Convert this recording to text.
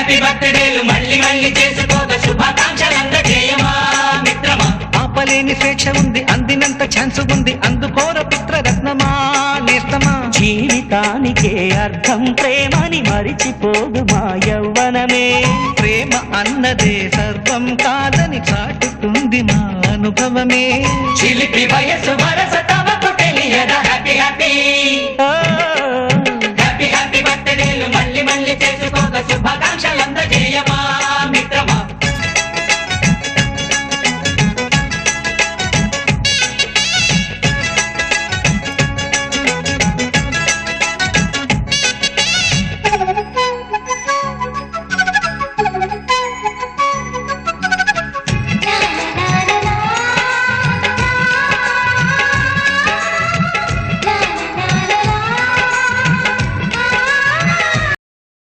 Happy బర్త్డేలు మళ్ళీ మళ్ళీ చేసుకోక శుభాకాంక్షలందజేయమా మిత్రమా. ఆపలేని స్వేచ్ఛ ఉంది, అందినంత ఛాన్స్ ఉంది, అందుకోర పుత్రరత్నమా నేస్తమా. జీవితానికే అర్థం ప్రేమని మరిచిపోదు మా యవ్వనమే. ప్రేమ అన్నదే సర్వం కాదని చాటుతుంది మా అనుభవమే. చిలిపి వయసు వరస తమకు తెలియదా హ్యాపీ హ్యాపీ హ్యాపీ హ్యాపీ బర్త్డేలు మళ్ళీ మళ్ళీ చేసుకోక శుభ